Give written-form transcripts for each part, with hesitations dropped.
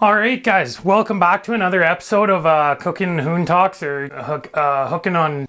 All right, guys, welcome back to another episode of Cooking Hoon Talks or hooking on.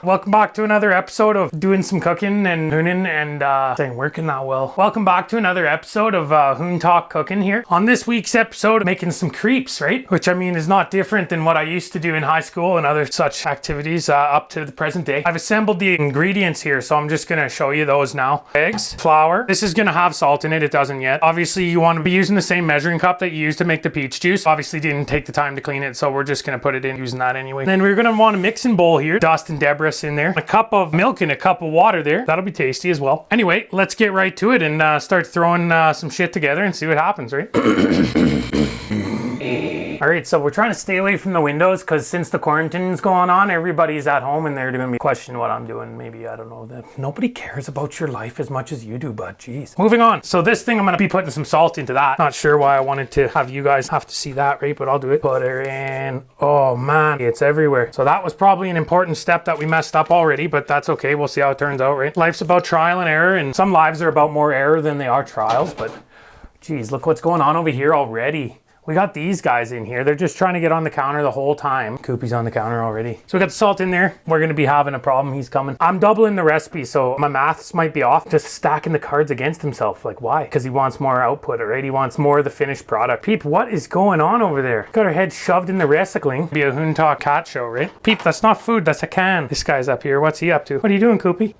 Welcome back to another episode of doing some cooking and hooning and saying working that well. Welcome back to another episode of Hoon Talk Cooking here. On this week's episode, making some crepes, right? Which I mean is not different than what I used to do in high school and other such activities up to the present day. I've assembled the ingredients here, so I'm just gonna show you those now. Eggs, flour. This is gonna have salt in it. It doesn't yet. Obviously, you want to be using the same measuring cup that you used to make the peach juice. Obviously didn't take the time to clean it, so we're just gonna put it in using that anyway. Then we're gonna want a mixing bowl here. Dust and debris in there. A cup of milk and a cup of water there. That'll be tasty as well. Anyway, let's get right to it and start throwing some shit together and see what happens, right? All right, so we're trying to stay away from the windows because since the quarantine's going on, everybody's at home and they're going to be questioning what I'm doing. Maybe, I don't know, that nobody cares about your life as much as you do, but geez. Moving on. So this thing, I'm going to be putting some salt into that. Not sure why I wanted to have you guys have to see that, right? But I'll do it. Put her in. Oh man, it's everywhere. So that was probably an important step that we messed up already, but that's okay. We'll see how it turns out, right? Life's about trial and error, and some lives are about more error than they are trials, but geez, look what's going on over here already. We got these guys in here. They're just trying to get on the counter the whole time. Koopy's on the counter already. So we got the salt in there. We're going to be having a problem. He's coming. I'm doubling the recipe, so my maths might be off. Just stacking the cards against himself. Like, why? Because he wants more output, right? He wants more of the finished product. Peep, what is going on over there? Got her head shoved in the recycling. Be a Hoon Talk cat show, right? Peep, that's not food. That's a can. This guy's up here. What's he up to? What are you doing, Koopy?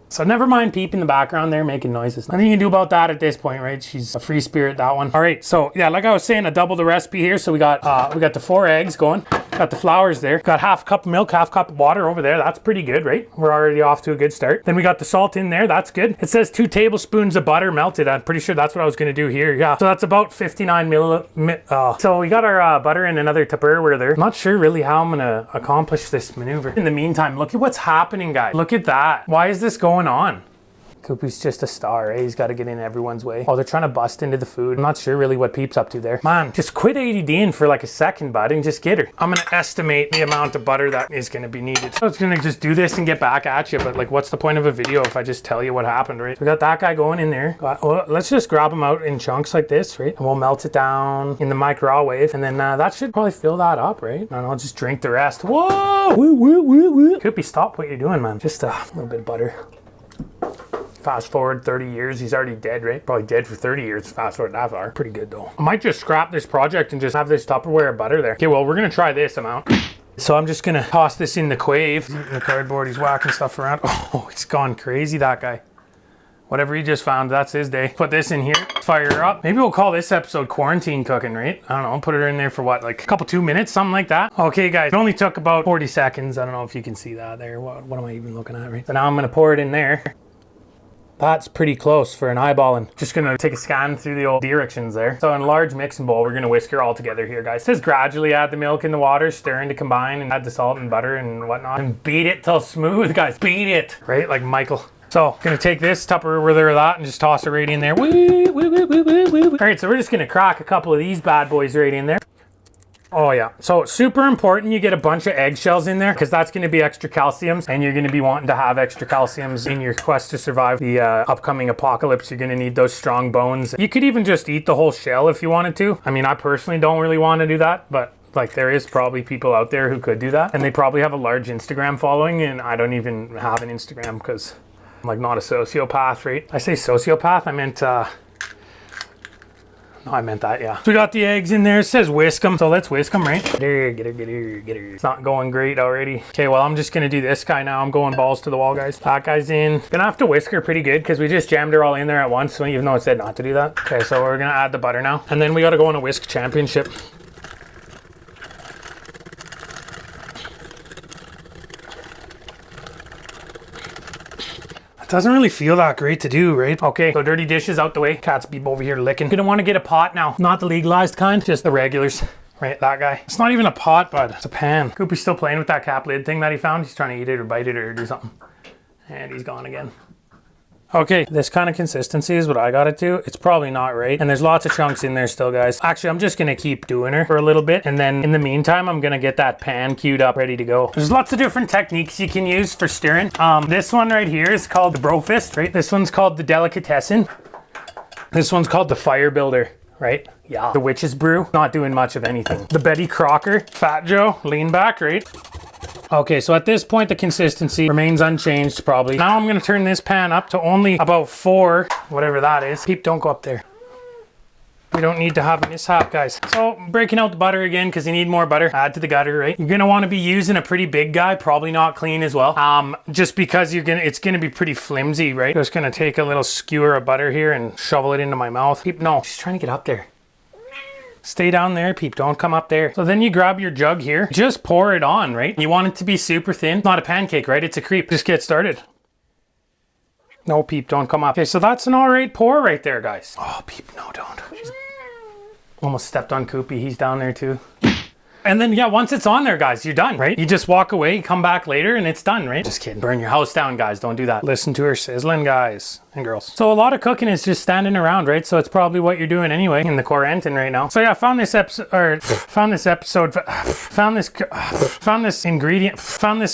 So never mind Peep in the background there making noises. Nothing you can do about that at this point, right? She's a free spirit, that one. All right, so yeah, like I was saying, I doubled the recipe here. So we got the 4 eggs going. Got the flours there. Got half cup of milk, half cup of water over there. That's pretty good, right? We're already off to a good start. Then we got the salt in there. That's good. It says 2 tablespoons of butter melted. I'm pretty sure that's what I was going to do here. Yeah, so that's about 59 So we got our butter in another Tupperware there. I'm not sure really how I'm going to accomplish this maneuver. In the meantime, look at what's happening, guys. Look at that. Why is this going on? Koopy's just a star, eh? He's got to get in everyone's way. Oh, they're trying to bust into the food. I'm not sure really what Peep's up to there. Man, just quit ADDing for like a second, bud, and just get her. I'm going to estimate the amount of butter that is going to be needed. I was going to just do this and get back at you, but like, what's the point of a video if I just tell you what happened, right? So we got that guy going in there. Well, let's just grab him out in chunks like this, right? And we'll melt it down in the microwave, and then that should probably fill that up, right? And I'll just drink the rest. Whoa! Woo, woo, woo, woo. Koopy, stop what you're doing, man. Just a little bit of butter. Fast forward 30 years, he's already dead, right? Probably dead for 30 years, fast forward that far. Pretty good though. I might just scrap this project and just have this Tupperware of butter there. Okay, well, we're gonna try this amount. So I'm just gonna toss this in the quave. He's eating the cardboard, he's whacking stuff around. Oh, it's gone crazy, that guy. Whatever he just found, that's his day. Put this in here, fire her up. Maybe we'll call this episode quarantine cooking, right? I don't know, put her in there for what, like a couple 2 minutes, something like that. Okay guys, it only took about 40 seconds. I don't know if you can see that there. What am I even looking at, right? So now I'm gonna pour it in there. That's pretty close for an eyeballing. Just gonna take a scan through the old directions there. So in a large mixing bowl, we're gonna whisk her all together here, guys. It says gradually add the milk and the water, stirring to combine, and add the salt and butter and whatnot. And beat it till smooth, guys. Beat it, right? Like Michael. So gonna take this Tupperware of that and just toss it right in there. Woo, woo, woo, woo, woo, woo. All right, so we're just gonna crack a couple of these bad boys right in there. Oh yeah, so super important you get a bunch of eggshells in there because that's going to be extra calciums, and you're going to be wanting to have extra calciums in your quest to survive the upcoming apocalypse. You're going to need those strong bones. You could even just eat the whole shell if you wanted to. I mean, I personally don't really want to do that, but like there is probably people out there who could do that, and they probably have a large Instagram following, and I don't even have an Instagram because I'm like not a sociopath, right? I say sociopath, I meant no, I meant that, yeah. So we got the eggs in there. It says whisk them, so let's whisk them, right? Get her, get her, get her, get her. It's not going great already. Okay, well, I'm just gonna do this guy now. I'm going balls to the wall, guys. That guy's in. Gonna have to whisk her pretty good because we just jammed her all in there at once, even though it said not to do that. Okay, so we're gonna add the butter now. And then we gotta go on a whisk championship. It doesn't really feel that great to do, right? Okay, so dirty dishes out the way. Cat's be over here licking. Gonna want to get a pot now. Not the legalized kind, just the regulars. Right, that guy. It's not even a pot, bud. It's a pan. Koopy's still playing with that cap lid thing that he found. He's trying to eat it or bite it or do something. And he's gone again. Okay, this kind of consistency is what I got it to. It's probably not right. And there's lots of chunks in there still, guys. Actually, I'm just gonna keep doing her for a little bit. And then in the meantime, I'm gonna get that pan queued up, ready to go. There's lots of different techniques you can use for stirring. This one right here is called the Brofist, right? This one's called the Delicatessen. This one's called the Fire Builder, right? Yeah. The Witch's Brew, not doing much of anything. The Betty Crocker, Fat Joe, lean back, right? Okay, so at this point, the consistency remains unchanged probably. Now I'm gonna turn this pan up to only about 4, whatever that is. Peep, don't go up there. We don't need to have a mishap, guys. So breaking out the butter again because you need more butter. Add to the gutter, right? You're gonna want to be using a pretty big guy, probably not clean as well. Just because it's gonna be pretty flimsy, right? Just gonna take a little skewer of butter here and shovel it into my mouth. Peep, no, she's trying to get up there. Stay down there, Peep, don't come up there. So then you grab your jug here, just pour it on, right? You want it to be super thin. Not a pancake, right? It's a crepe. Just get started. No, Peep, don't come up. Okay, so that's an all right pour right there, guys. Oh, Peep, no, don't. She's almost stepped on Koopy. He's down there too. And then, yeah, once it's on there, guys, you're done, right? You just walk away, come back later, and it's done, right? Just kidding. Burn your house down, guys. Don't do that. Listen to her sizzling, guys and girls. So a lot of cooking is just standing around, right? So it's probably what you're doing anyway in the quarantine right now. So yeah, found this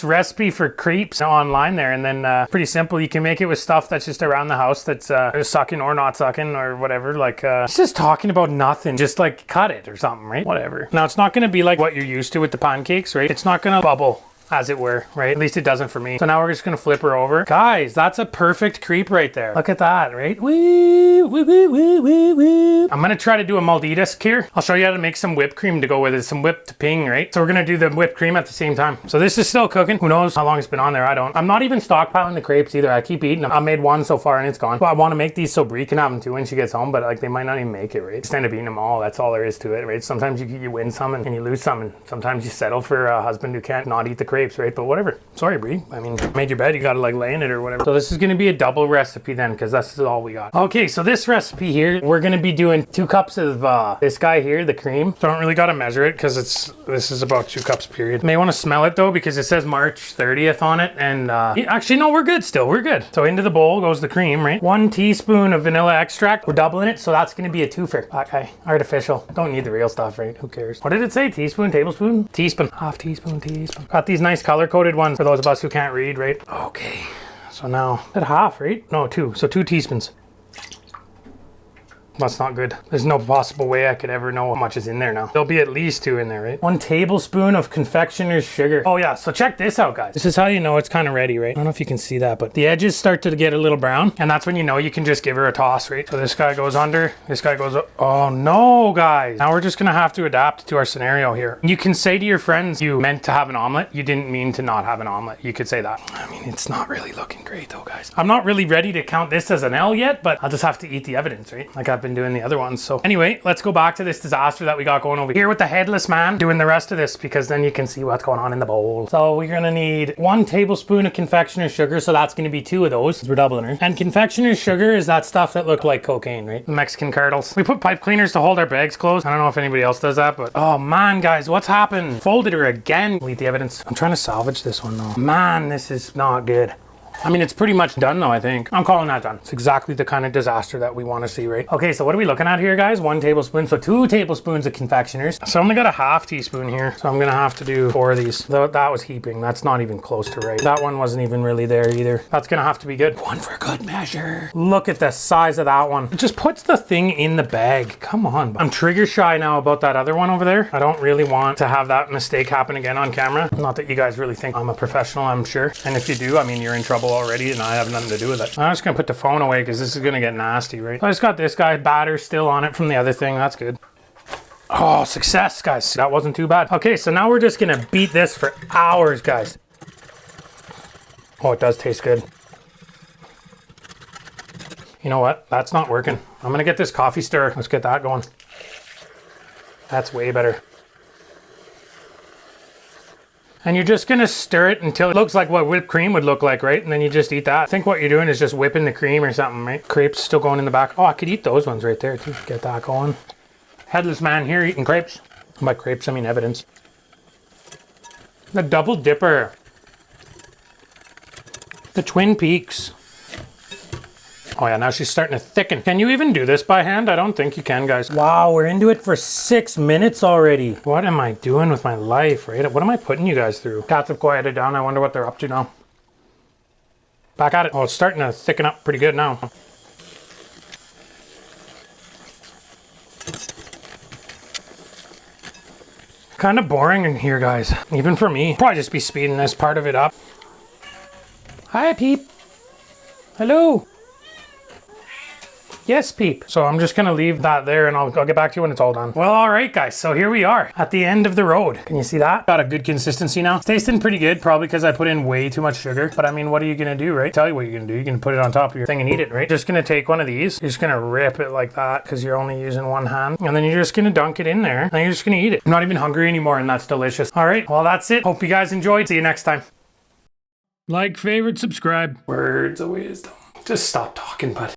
recipe for crepes online there, and then pretty simple. You can make it with stuff that's just around the house that's sucking or not sucking or whatever. Like it's just talking about nothing. Just like cut it or something, right? Whatever. Now it's not going to be like what you're used to with the pancakes, right? It's not going to bubble, as it were, right? At least it doesn't for me. So now we're just gonna flip her over. Guys, that's a perfect crepe right there. Look at that, right? Woo, woo, woo, woo, woo, woo. I'm gonna try to do a Malditas here. I'll show you how to make some whipped cream to go with it, some whipped ping, right? So we're gonna do the whipped cream at the same time. So this is still cooking. Who knows how long it's been on there? I don't. I'm not even stockpiling the crepes either. I keep eating them. I made one so far and it's gone. But I wanna make these so Brie can have them too when she gets home, but like they might not even make it, right? Just end up eating them all. That's all there is to it, right? Sometimes you win some and you lose some, and sometimes you settle for a husband who can't not eat the crepes, right? But whatever. Sorry, Brie. I mean, made your bed, you gotta like lay in it or whatever. So this is gonna be a double recipe then, because that's all we got. Okay, so this recipe here, we're gonna be doing 2 cups of this guy here, the cream. Don't really gotta measure it because this is about 2 cups period. May want to smell it though because it says March 30th on it, and actually no, we're good still. We're good. So into the bowl goes the cream, right? 1 teaspoon of vanilla extract. We're doubling it, so that's gonna be a twofer. Okay, artificial. Don't need the real stuff, right? Who cares? What did it say? Teaspoon, tablespoon, teaspoon, half teaspoon, teaspoon. Got these nice color coded ones for those of us who can't read, right? Okay, so now at half, right? No, 2. So 2 teaspoons. That's not good. There's no possible way I could ever know how much is in there now. There'll be at least 2 in there, right? 1 tablespoon of confectioner's sugar. Oh yeah, so check this out, guys. This is how you know it's kind of ready, right? I don't know if you can see that, but the edges start to get a little brown, and that's when you know you can just give her a toss, right? So this guy goes under, this guy goes up. Oh no, guys. Now we're just gonna have to adapt to our scenario here. You can say to your friends, you meant to have an omelet. You didn't mean to not have an omelet. You could say that. I mean, it's not really looking great though, guys. I'm not really ready to count this as an L yet, but I'll just have to eat the evidence, right? Like I've been doing the other ones. So anyway, let's go back to this disaster that we got going over here with the headless man doing the rest of this, because then you can see what's going on in the bowl. So we're gonna need 1 tablespoon of confectioner's sugar, so that's gonna be 2 of those. We're doubling her. And confectioner's sugar is that stuff that looked like cocaine, right? Mexican curdles. We put pipe cleaners to hold our bags closed. I don't know if anybody else does that, but oh man, guys, what's happened? Folded her again. We'll eat the evidence. I'm trying to salvage this one though. Man, this is not good. I mean, it's pretty much done though, I think. I'm calling that done. It's exactly the kind of disaster that we want to see, right? Okay, so what are we looking at here, guys? 1 tablespoon, so 2 tablespoons of confectioners. So I only got a half teaspoon here, so I'm gonna have to do 4 of these. Though that was heaping. That's not even close to right. That one wasn't even really there either. That's gonna have to be good. 1 for good measure. Look at the size of that one. It just puts the thing in the bag. Come on. I'm trigger shy now about that other one over there. I don't really want to have that mistake happen again on camera. Not that you guys really think I'm a professional, I'm sure. And if you do, I mean, you're in trouble already and I have nothing to do with it. I'm just gonna put the phone away because this is gonna get nasty, right? I just got this guy batter still on it from the other thing. That's good. Oh, success, guys. That wasn't too bad. Okay, so now we're just gonna beat this for hours, guys. Oh, it does taste good. You know what? That's not working. I'm gonna get this coffee stir. Let's get that going. That's way better. And you're just gonna stir it until it looks like what whipped cream would look like, right? And then you just eat that. I think what you're doing is just whipping the cream or something, right? Crepes still going in the back. Oh, I could eat those ones right there too. Get that going. Headless man here eating crepes. By crepes, I mean evidence. The double dipper. The Twin Peaks. Oh yeah, now she's starting to thicken. Can you even do this by hand? I don't think you can, guys. Wow, we're into it for 6 minutes already. What am I doing with my life, right? What am I putting you guys through? Cats have quieted down. I wonder what they're up to now. Back at it. Oh, it's starting to thicken up pretty good now. Kind of boring in here, guys. Even for me. Probably just be speeding this part of it up. Hi, Peep. Hello. Yes, Peep. So I'm just gonna leave that there and I'll get back to you when it's all done. Well, all right, guys. So here we are at the end of the road. Can you see that? Got a good consistency now. It's tasting pretty good, probably because I put in way too much sugar. But I mean, what are you gonna do, right? Tell you what you're gonna do. You can put it on top of your thing and eat it, right? Just gonna take one of these. You're just gonna rip it like that because you're only using one hand. And then you're just gonna dunk it in there and you're just gonna eat it. I'm not even hungry anymore and that's delicious. All right, well, that's it. Hope you guys enjoyed. See you next time. Like, favorite, subscribe. Words of wisdom. Just stop talking, bud.